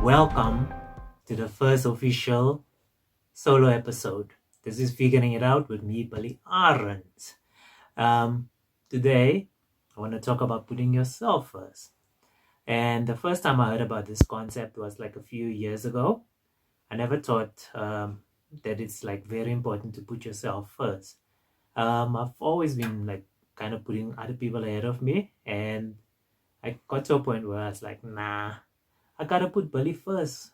Welcome to the first official solo episode. This is Figuring It Out with me, Billy Arends. Today, I want to talk about putting yourself first. And the first time I heard about this concept was like a few years ago. I never thought that it's like very important to put yourself first. I've always been like kind of putting other people ahead of me, and I got to a point where I was like, nah, I gotta put Billy first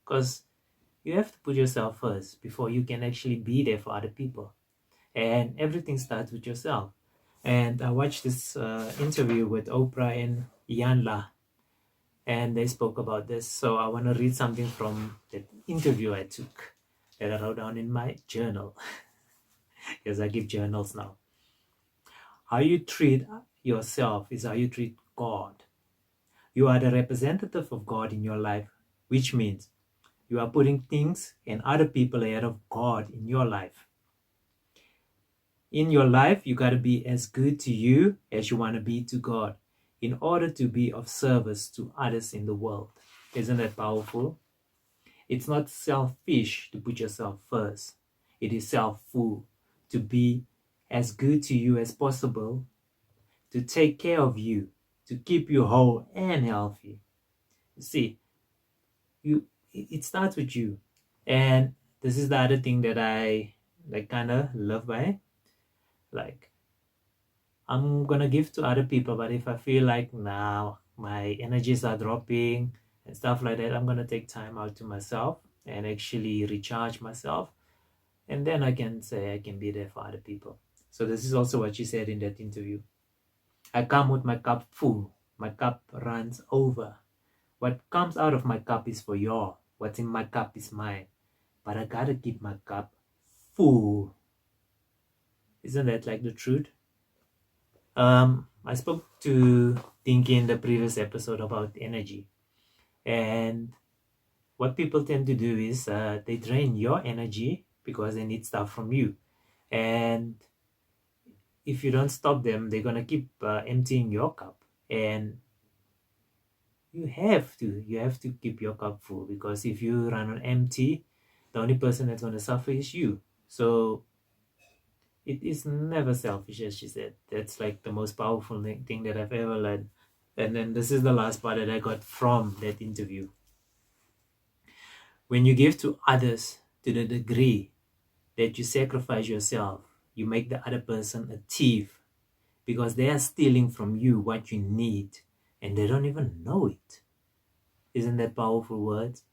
because you have to put yourself first before you can actually be there for other people. And everything starts with yourself. And I watched this interview with Oprah and Yanla, and they spoke about this. So I want to read something from that interview I took that I wrote down in my journal, because I give journals now. How you treat yourself is how you treat God. You are the representative of God in your life, which means you are putting things and other people ahead of God in your life. In your life, you got to be as good to you as you want to be to God in order to be of service to others in the world. Isn't that powerful? It's not selfish to put yourself first. It is self-full to be as good to you as possible, to take care of you, to keep you whole and healthy. You see, it starts with you. And this is the other thing that I like kind of love by. Like, I'm gonna give to other people, but if I feel like now my energies are dropping and stuff like that, I'm gonna take time out to myself and actually recharge myself, and then I can say I can be there for other people. So this is also what she said in that interview. I come with my cup full, my cup runs over. What comes out of my cup is for y'all. What's in my cup is mine, but I gotta keep my cup full. Isn't that like the truth? I spoke to Tinky in the previous episode about energy, and what people tend to do is they drain your energy because they need stuff from you, and if you don't stop them, they're gonna keep emptying your cup, and you have to keep your cup full, because if you run on empty, the only person that's gonna suffer is you. So it is never selfish, as she said. That's like the most powerful thing that I've ever learned. And then this is the last part that I got from that interview. When you give to others to the degree that you sacrifice yourself, you make the other person a thief, because they are stealing from you what you need and they don't even know it. Isn't that powerful words?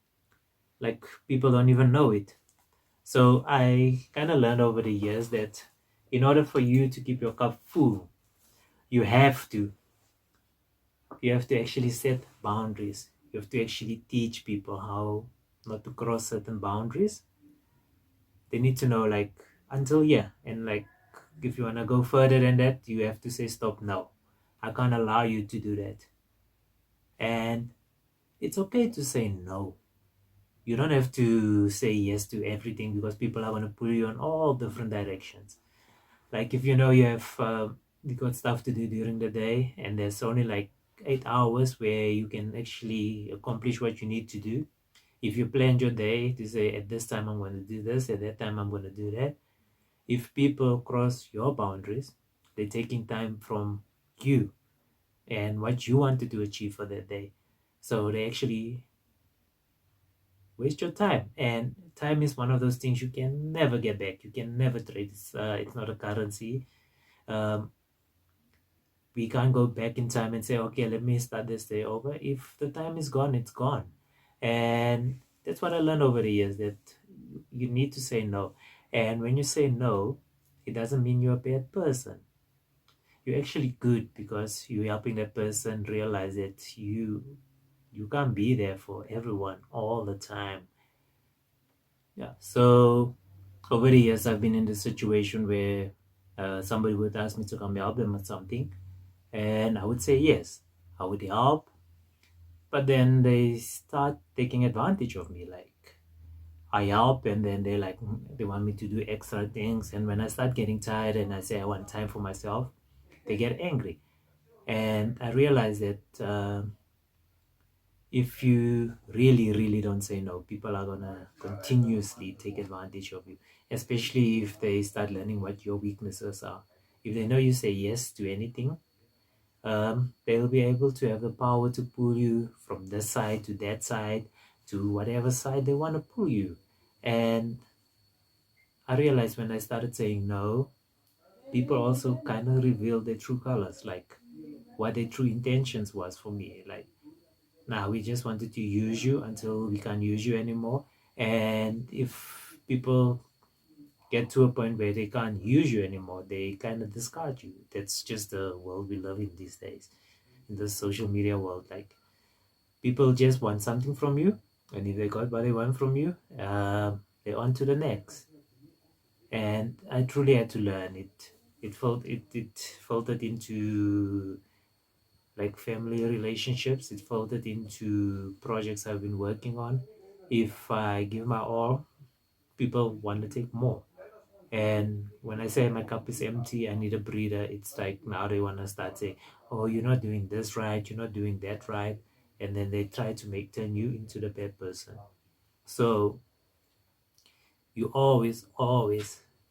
Like, people don't even know it. So I kind of learned over the years that in order for you to keep your cup full, you have to actually set boundaries. You have to actually teach people how not to cross certain boundaries. They need to know, like, until here, and like, if you want to go further than that, you have to say stop now. I can't allow you to do that. And it's okay to say no. You don't have to say yes to everything, because people are going to pull you in all different directions. Like, if you know you got stuff to do during the day, and there's only like 8 hours where you can actually accomplish what you need to do. If you planned your day to say, at this time I'm going to do this, at that time I'm going to do that, if people cross your boundaries, they're taking time from you and what you wanted to achieve for that day. So they actually waste your time, and time is one of those things you can never get back. You can never trade. It's not a currency. um, we can't go back in time and say, okay, let me start this day over. If the time is gone, it's gone. And that's what I learned over the years, that you need to say no. And when you say no, it doesn't mean you're a bad person. You're actually good, because you're helping that person realize that you can't be there for everyone all the time. Yeah. So over the years, I've been in this situation where somebody would ask me to come help them with something, and I would say yes, I would help. But then they start taking advantage of me. Like, I help, and then they like, they want me to do extra things. And when I start getting tired and I say I want time for myself, they get angry. And I realize that if you really, really don't say no, people are gonna continuously take advantage of you, especially if they start learning what your weaknesses are. If they know you say yes to anything, they'll be able to have the power to pull you from this side to that side to whatever side they want to pull you. And I realized when I started saying no, people also kind of revealed their true colors, like what their true intentions was for me. Like, now we just wanted to use you until we can't use you anymore. And if people get to a point where they can't use you anymore, they kind of discard you. That's just the world we live in these days, in the social media world. Like, people just want something from you, and if they got what they want from you, they're on to the next. And I truly had to learn it. It filtered into like family relationships. It filtered into projects I've been working on. If I give my all, people want to take more. And when I say my cup is empty, I need a breather, it's like now they want to start saying, oh, you're not doing this right, you're not doing that right. And then they try to turn you into the bad person. So you always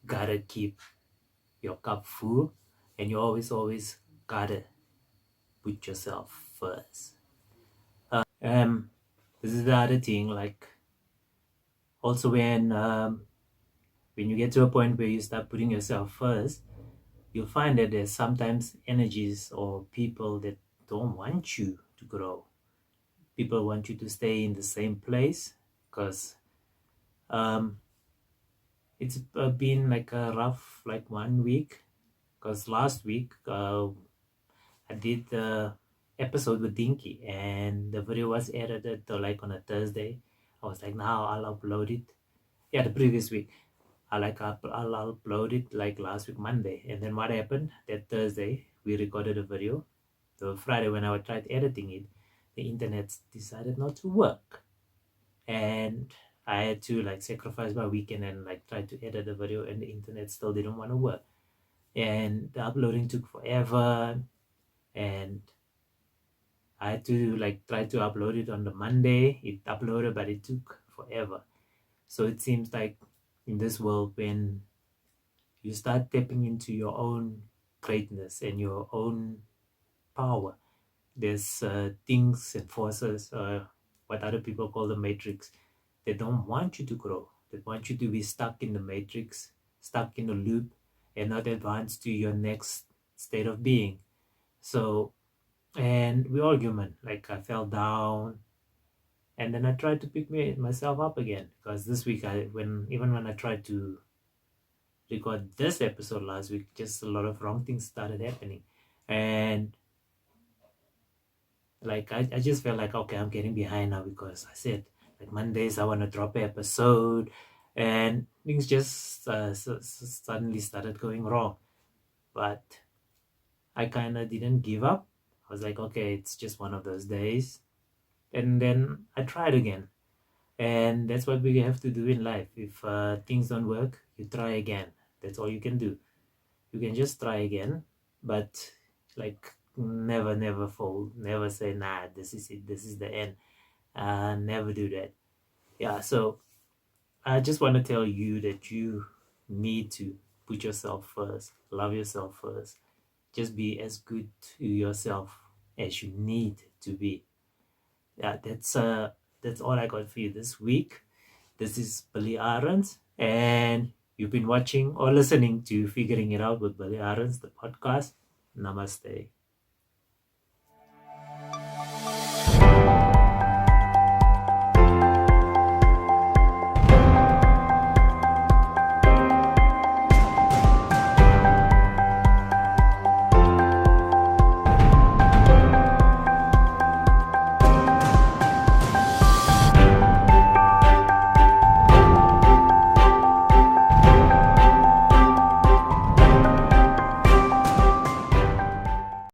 gotta keep your cup full, and you always gotta put yourself first. Um, this is the other thing. Like, also when you get to a point where you start putting yourself first, you'll find that there's sometimes energies or people that don't want you to grow. People want you to stay in the same place because um, it's been like a rough like 1 week. Because last week I did the episode with Dinky, and the video was edited like on a Thursday. I was like, now I'll upload it. Yeah, the previous week. I'll upload it like last week Monday. And then what happened? That Thursday we recorded a video. The Friday when I tried editing it, the internet decided not to work. And I had to like sacrifice my weekend and like try to edit the video, and the internet still didn't want to work. And the uploading took forever, and I had to like try to upload it on the Monday. It uploaded, but it took forever. So it seems like in this world, when you start tapping into your own greatness and your own power, there's things and forces, what other people call the matrix, they don't want you to grow. They want you to be stuck in the matrix, stuck in a loop, and not advance to your next state of being. So, and we're all human. Like, I fell down, and then I tried to pick myself up again. Because this week, even when I tried to record this episode last week, just a lot of wrong things started happening. And like I just felt like, okay, I'm getting behind now, because I said like Mondays I want to drop an episode, and things just suddenly started going wrong. But I kind of didn't give up. I was like, okay, it's just one of those days. And then I tried again. And that's what we have to do in life. If things don't work, you try again. That's all you can do. You can just try again, but like never fold. Never say, nah, this is it. This is the end. Never do that. Yeah, so I just want to tell you that you need to put yourself first. Love yourself first. Just be as good to yourself as you need to be. Yeah, that's all I got for you this week. This is Billy Arends, and you've been watching or listening to Figuring It Out with Billy Arends, the podcast. Namaste.